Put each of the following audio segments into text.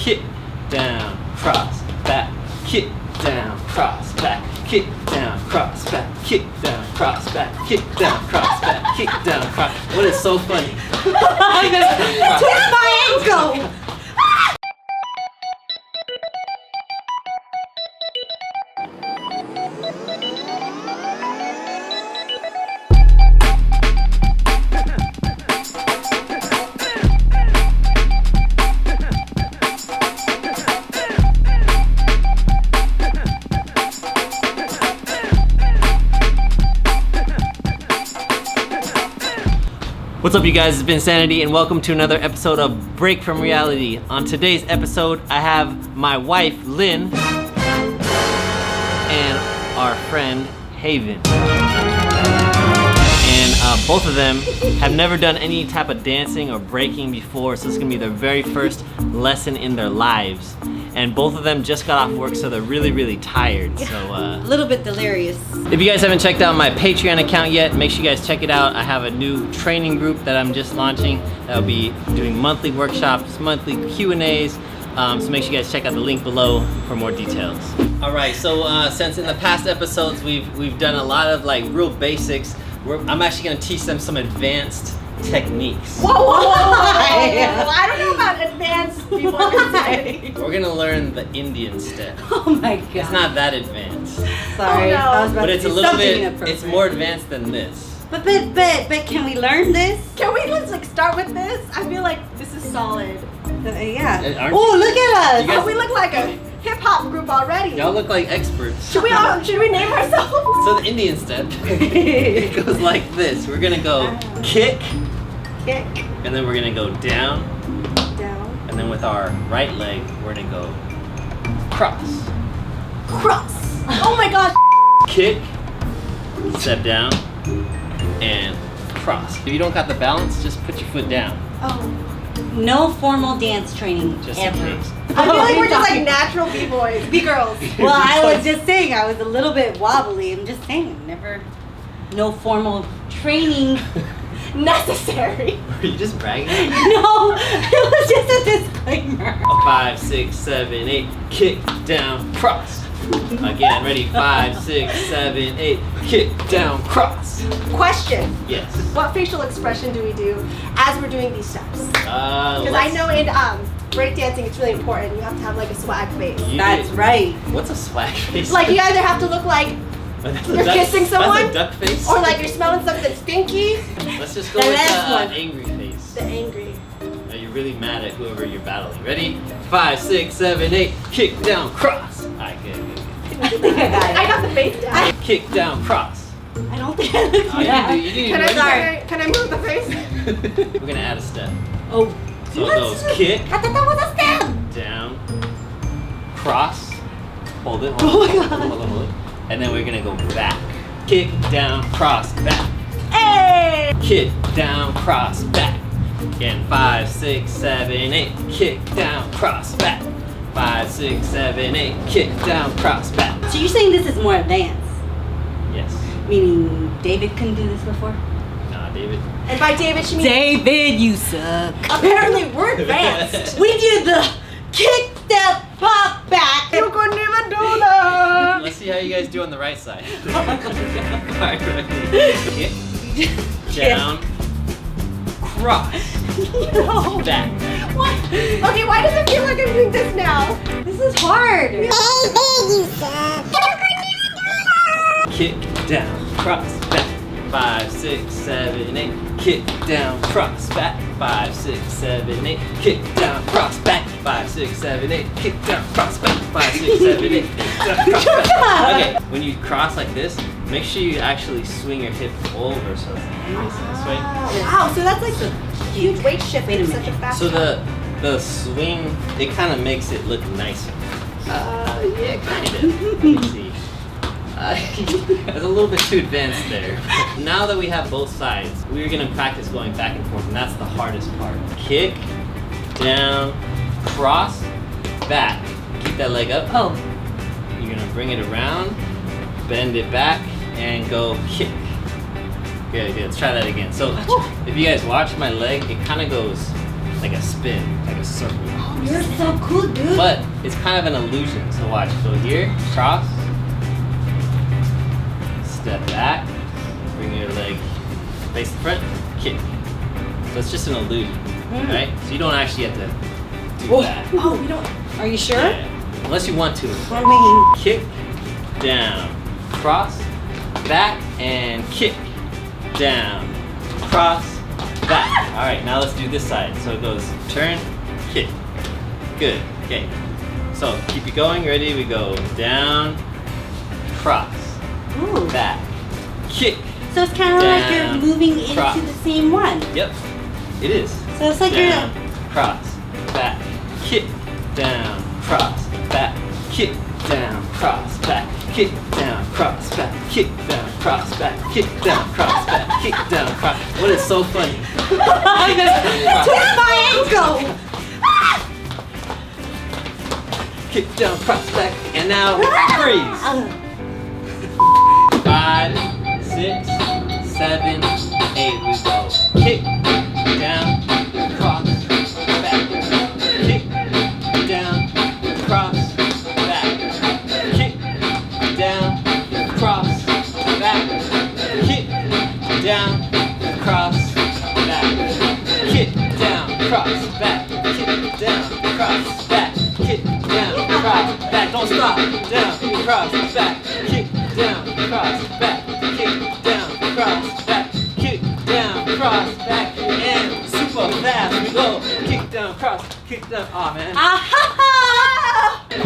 kick, down, cross, back, kick, down, cross, back, kick, down, cross, back, kick, down, cross, back, kick, down, cross, back, kick, down, cross. What is so funny? Twist my ankle! What's up, you guys? It's Vincanity, and welcome to another episode of Break from Reality. On today's episode, I have my wife, Lynn, and our friend, Haven. And both of them have never done any type of dancing or breaking before, so this is gonna be their very first lesson in their lives. And both of them just got off work, so they're really tired. So a little bit delirious. if you guys haven't checked out my Patreon account yet, make sure you guys check it out. I have a new training group that I'm just launching that'll be doing monthly workshops, monthly Q&As. So make sure you guys check out the link below for more details. All right, so since in the past episodes we've done a lot of like real basics, I'm actually gonna teach them some advanced techniques. Whoa! I don't know about advanced people. We're gonna learn the Indian step. Oh my god. It's not that advanced. Sorry. Oh, no. I was about But to it's a say little something bit, inappropriate. it's more advanced than this. But can we learn this? Can we let's like start with this? I feel like this is solid. Yeah. Aren't Oh, look at us. You guys- Oh, we look like a hip hop group already. Y'all look like experts. Should we name ourselves? So the Indian step, it goes like this. We're gonna go kick, Kick and then we're gonna go down, down. and then with our right leg, we're gonna go cross. Cross. Oh my gosh. Kick, step down, and cross. If you don't got the balance, just put your foot down, Oh. No formal dance training just in ever. case. I feel like we're just Talking- like natural b-boys, b-girls. Well, I was just saying I was a little bit wobbly. I'm just saying, no formal training. Necessary. Were you just bragging? No, it was just a disclaimer. 5, 6, 7, 8, kick, down, cross. Again, ready? 5, 6, 7, 8, kick, down, cross. Question. Yes. What facial expression do we do as we're doing these steps? Because I Let's- know in breakdancing it's really important. You have to have like a swag face. You That's did- right. What's a swag face? Like you either have to look like That's a you're duck- kissing someone? That's a duck face. or like you're smelling something stinky. Let's just go The with last one. angry face. The angry. Are you really mad at whoever you're battling? Ready? 5, 6, 7, 8. Kick down, cross. Alright, good. I think I got it. I got the face down. Kick down, cross. I don't think I looked Oh, you bad. didn't do. You didn't Can even I, do can I move the face? that. We're gonna add a step. Oh, So it goes kick, I thought that was a step. down, cross. Hold it. Oh Hold my it. God. Hold it. Hold it. And then we're gonna go back. Kick, down, cross, back. Hey! Kick, down, cross, back. Again, 5, 6, 7, 8. Kick, down, cross, back. 5, 6, 7, 8. Kick, down, cross, back. So you're saying this is more advanced? Yes. Meaning David couldn't do this before? Nah, David. And by David, she means David, you suck. apparently we're advanced. We did the kick, step, pop, back. You couldn't even do that. Let's see how you guys do on the right side. Alright, ready? Kick, down, cross, No. back. What? Okay, why does it feel like I'm doing this now? This is hard. Kick, down, cross, back. 5, 6, 7, 8. Kick, down, cross, back. 5, 6, 7, 8. Kick, down, cross, back. 5, 6, 7, 8. Kick, down, cross, back. 5, 6, 7, 8. Kick, down, cross, back. Okay, when you cross like this, make sure you actually swing your hip over so it's facing this way. Wow, so that's like a huge weight shift Wait a in such a minute. fast So time. the swing, it kind of makes it look nicer. Yeah, kind of. Let me see. It's a little bit too advanced there. Now that we have both sides, we're gonna practice going back and forth, and that's the hardest part. Kick, down, cross, back. Keep that leg up. Oh, You're gonna bring it around, bend it back, and go kick. Good, good. Let's try that again. So, if you guys watch my leg, it kind of goes like a spin, like a circle. You're so cool, dude. But it's kind of an illusion. So watch. So here, cross, step back, bring your leg face the front, kick. So it's just an illusion, right? So you don't actually have to do that. Oh, we don't. Are you sure? Yeah. Unless you want to. I mean, Kick, down, cross, back, and kick, down, cross, back. All right, now let's do this side. So it goes turn, kick. Good. Okay. So keep it going. Ready? We go down, cross, ooh. back, kick. So it's kind of like you're down, moving into cross. the same one. Yep. It is. So it's like Down, cross, back, kick, down, cross, back, kick, down, cross, back, kick, down, cross, back, kick, down, cross, back, kick, down, cross, back, kick, down, cross. What is so funny? Twist my ankle. Kick, down, cross, back, and now freeze. 5, 6, 7, 8. We go. Kick, down, cross, back. Kick, down, cross, back. Kick, down, cross, back. Kick, down, cross, back. Kick, down, cross, back. Kick, down, cross, back. Kick, down, cross, back. Don't stop. Down, cross, back. Kick, down, cross, back. Kick, down, cross, back. Kick, down, cross, back. And super fast we go. Kick down, cross, kick down. Aw, man.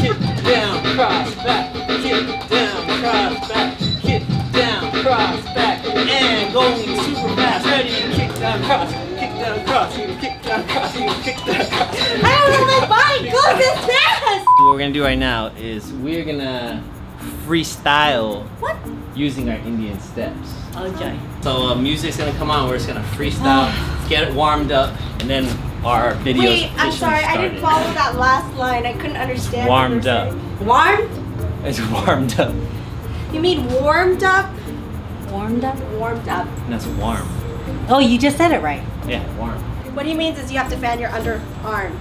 Kick down, cross, back. Kick down, cross, back. Kick down, cross, back. And going super fast. Ready? Kick down, cross, kick down, cross, kick down, cross, kick down, cross. I don't know my body goes this fast. What we're gonna do right now is we're gonna freestyle What? using our Indian steps. Okay. So music's gonna come on, we're just gonna freestyle, get it warmed up, and then our videos Wait, I'm officially sorry. I didn't started. follow that last line. I couldn't understand. Warmed what you up. were saying. Warmed? It's warmed up. You mean warmed up? Warmed up? Warmed up. And that's warm. Oh, you just said it right. Yeah, warm. What he means is you have to fan your underarm,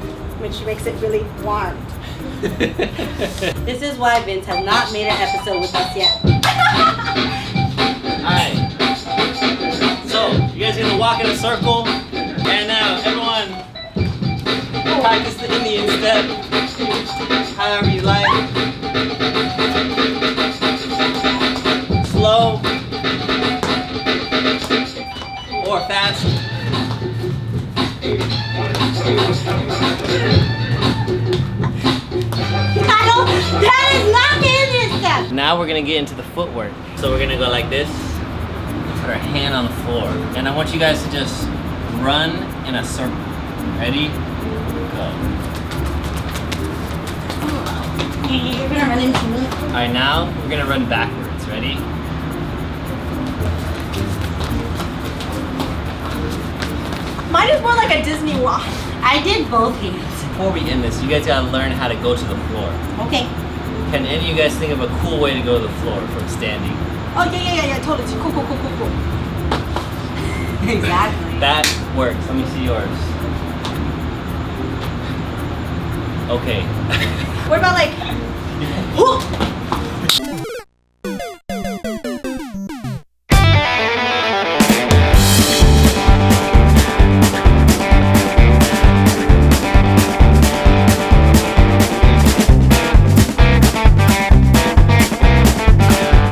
which makes it really warm. This is why Vince has not made an episode with us yet. Alright. So, you guys are gonna walk in a circle, and now everyone practice the Indian step however you like. Slow or fast. That is not the Indian step. Now we're gonna get into the footwork. So we're gonna go like this, put our hand on the floor, and I want you guys to just run in a circle. Ready? Go. You're gonna run into me. Alright, now we're gonna run backwards. Ready? Mine is more like a Disney walk. I did both hands. Before we end this, you guys gotta learn how to go to the floor. Okay. Can any of you guys think of a cool way to go to the floor from standing? Oh yeah. Totally. Cool. Exactly. That works. Let me see yours. Okay. What about like?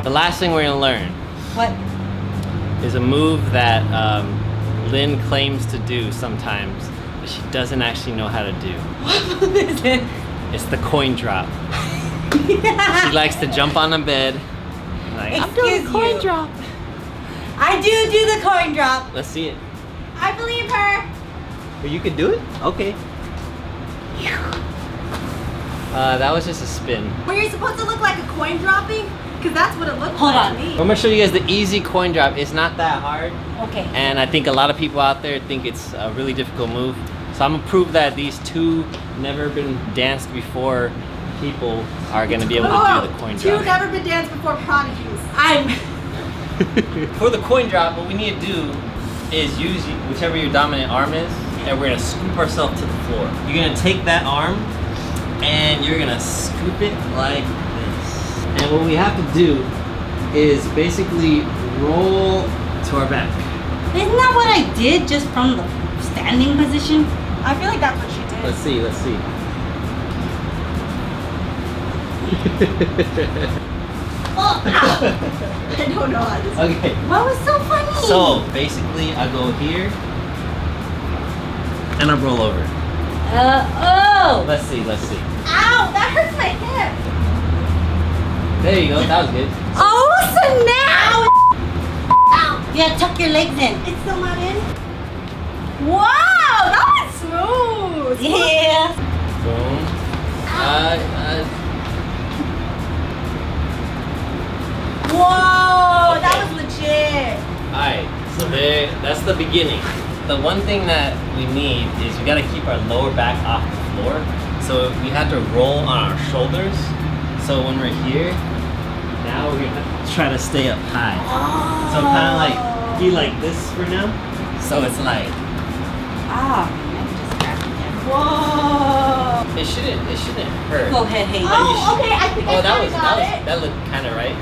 The last thing we're gonna learn What? is a move that Lynn claims to do sometimes, but she doesn't actually know how to do. What is it? It's the coin drop. She likes to jump on the bed. Like, I'm doing Excuse coin you. drop. I do the coin drop. Let's see it. I believe her. Well, you could do it? Okay. That was just a spin. Were you supposed to look like a coin dropping? Because that's what it looked Hold like on. to me. I'm gonna show you guys the easy coin drop. It's not that hard, Okay. and I think a lot of people out there think it's a really difficult move. So I'm gonna prove that these two never been danced before people are gonna be able to do the coin Two drop. never been danced before prodigies. For the coin drop, what we need to do is use whichever your dominant arm is, and we're gonna scoop ourselves to the floor. floor. You're gonna take that arm and you're gonna scoop it like this. And what we have to do is basically roll to our back. Isn't that what I did just from the standing position? I feel like that's what she did. Let's see, let's see. Oh, I don't know how this Okay. What was so funny? So basically I go here and I roll over. Oh! Let's see, let's see. Ow, that hurts my hip. There you go, that was good. Oh, snap! Ow. Yeah, tuck your legs in. It's still not in? Wow, that was smooth. Yeah. Boom. Whoa, that was legit. Alright, so that's the beginning. The one thing that we need is we gotta keep our lower back off the floor. So we have to roll on our shoulders. So when we're here, now we're gonna try to stay up high. So kind of like, be like this for now. So it's like, Ah, I just grabbed it there. Whoa. it shouldn't hurt. Go ahead, Hayden. Oh, okay, I think I got it. That looked kind of right.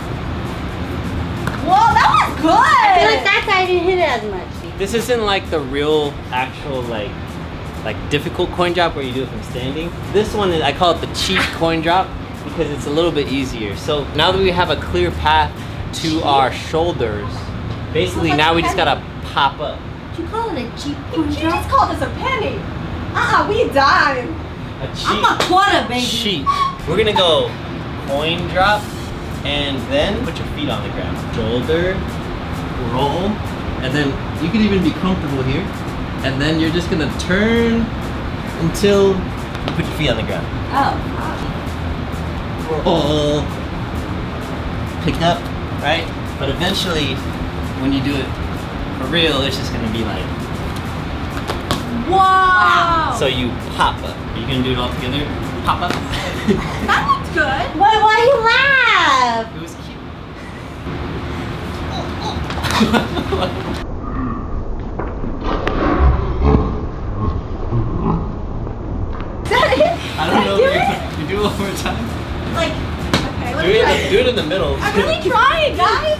Whoa, that was good. I feel like that guy didn't hit it as much. This isn't like the real, actual like difficult coin drop where you do it from standing. This one is, I call it the cheat coin drop because it's a little bit easier. So now that we have a clear path to our shoulders, basically now we just gotta pop up. Did you call it a cheap You just called us a penny. We dime. A I'm a quarter, baby. cheat. We're gonna go coin drop and then put your feet on the ground. Shoulder, roll, and then you can even be comfortable here. And then you're just gonna turn until you put your feet on the ground. Oh. Roll, pick up, right? But eventually, when you do it for real, it's just gonna be like, Wow. so you pop up. Are you gonna do it all together? Pop up. That looked good. Why you laugh? It was cute. Is that it? I don't know Do if it? you do it one more time. Like, okay, let's Do try it in the middle. I'm really trying, guys.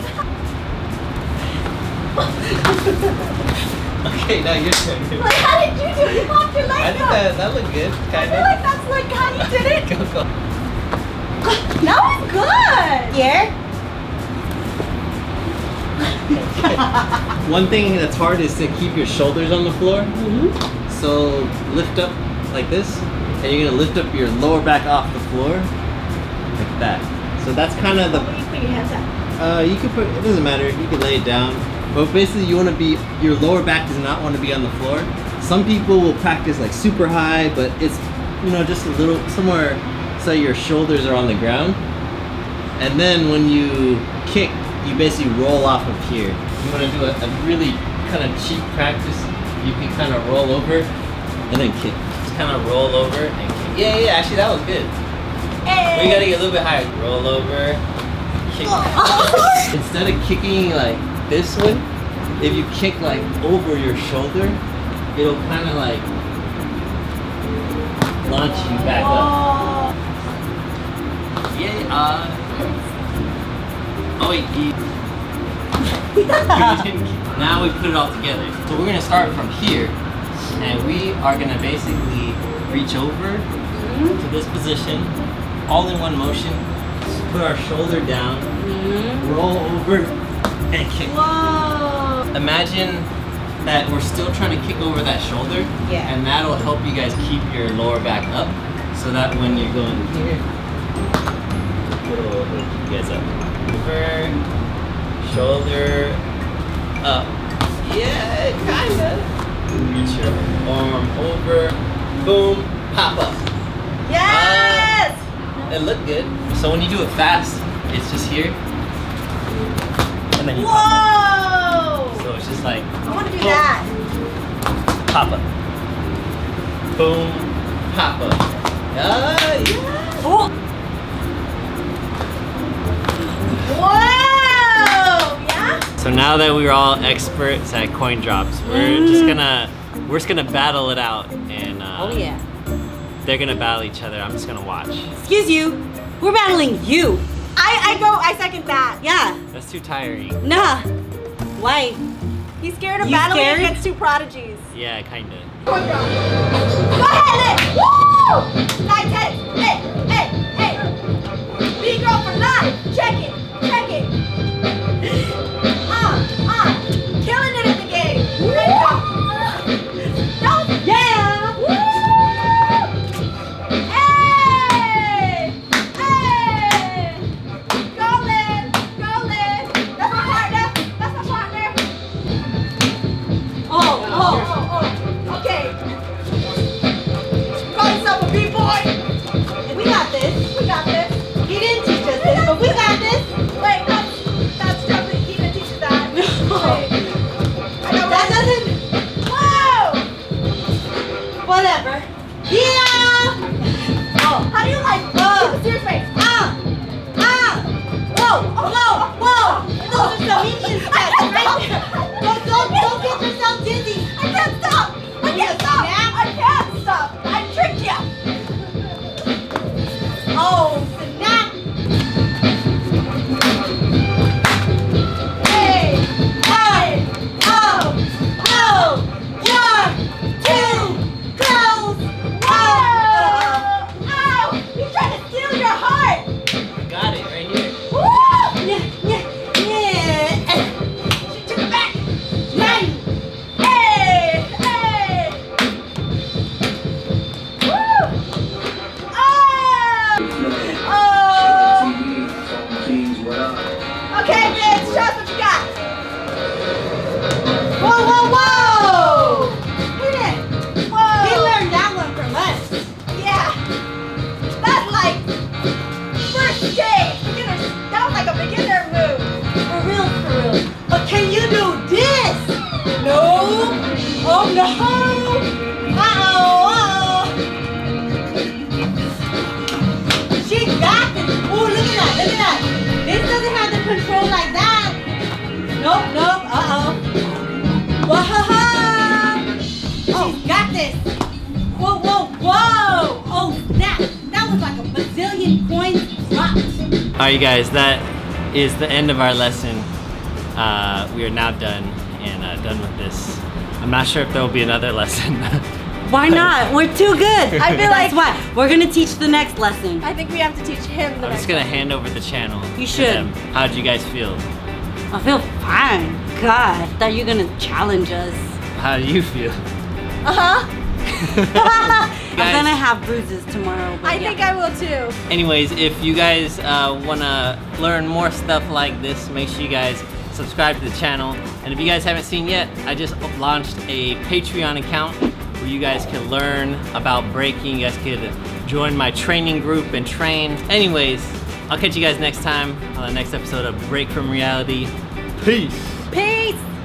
Okay, now your turn. Like, how did you do it? You popped your I legs think up. that looked good, I kind feel of. like that's like how you did it. Go, go. That was good. Here? One thing that's hard is to keep your shoulders on the floor. So lift up like this, and you're gonna lift up your lower back off the floor, like that. So that's kind of the. What do you put your hands at? You can put. It doesn't matter. You can lay it down. But basically, you want to be. Your lower back does not want to be on the floor. Some people will practice like super high, but it's just a little somewhere so your shoulders are on the ground. And then when you kick, you basically roll off of here. You want to do a really kind of cheap practice. You can kind of roll over and then kick. Just kind of roll over and kick. Yeah, actually that was good. Hey. We gotta get a little bit higher. Roll over, kick. Instead of kicking like this way, if you kick like over your shoulder, it'll kind of like launch you back up. Yeah. Oh wait. Now we put it all together. So we're gonna start from here, and we are gonna basically reach over to this position, all in one motion. Put our shoulder down, roll over, and kick. Whoa. Imagine that we're still trying to kick over that shoulder, and that'll help you guys keep your lower back up, so that when you're going here, it'll keep you guys up. Over, shoulder, up. Yeah, kinda. Reach your arm over, boom, pop up. Yes. It looked good. So when you do it fast, it's just here, and then you pop Whoa. up. So it's just like, I want to do that. pop up. Boom, pop up. Yeah. Oh. Whoa. Yeah. So now that we're all experts at coin drops, we're just gonna we're just gonna battle it out, and Oh yeah. they're gonna battle each other. I'm just gonna watch. Excuse you. We're battling you. I second that. Yeah. That's too tiring. Nah. Why? He's scared of You battling scared? against two prodigies. Yeah, kinda. Go ahead, Lynn! Woo! 9, 10. Hey! B-girl for life! Check it! Killing it in the game! Ready to go! No! Yeah. Woo! Hey! Go, Lynn! That's my partner! Oh, okay. Call yourself a B-boy. We got this. He didn't teach us this, but we got this. Wait, that's definitely, he didn't teach you that. Wait. I know That doesn't. Whoa! Whatever. Yeah. Oh. How do you like, keep a serious face. Whoa. Those are some Indian steps right there. Don't get yourself dizzy. I can't stop. I tricked you. Oh, snap. Hey. Oh. 1, 2, close. Ow! He's trying to steal your heart. Got it right here. Woo! Yeah. She took it back. Nice. Hey! Woo! Okay, Vince, show us what you got. Whoa. Whoa! He learned that one from us. Yeah. That's like first stage. That was like a beginner move. For real. But can you do this? No. Oh no. Uh-oh. She got this. Oh, look at that. This doesn't have the control like that. Nope. Uh-oh. Whoa. She's got this. Whoa. Oh, snap. That was like a bazillion coins dropped. Alright, you guys, that is the end of our lesson. We are now done and done with this. I'm not sure if there will be another lesson. Why not? We're too good. I feel That's like- why. We're gonna teach the next lesson. I think we have to teach him the I'm next just gonna one. hand over the channel. You to should. them. How did you guys feel? I feel fine. God, I thought you were gonna challenge us. How do you feel? Uh-huh. I'm Guys. gonna have bruises tomorrow. But I think I will too. Anyways, if you guys wanna learn more stuff like this, make sure you guys subscribe to the channel. And if you guys haven't seen yet, I just launched a Patreon account where you guys can learn about breaking. You guys could join my training group and train. Anyways, I'll catch you guys next time on the next episode of Break from Reality. Peace. Peace.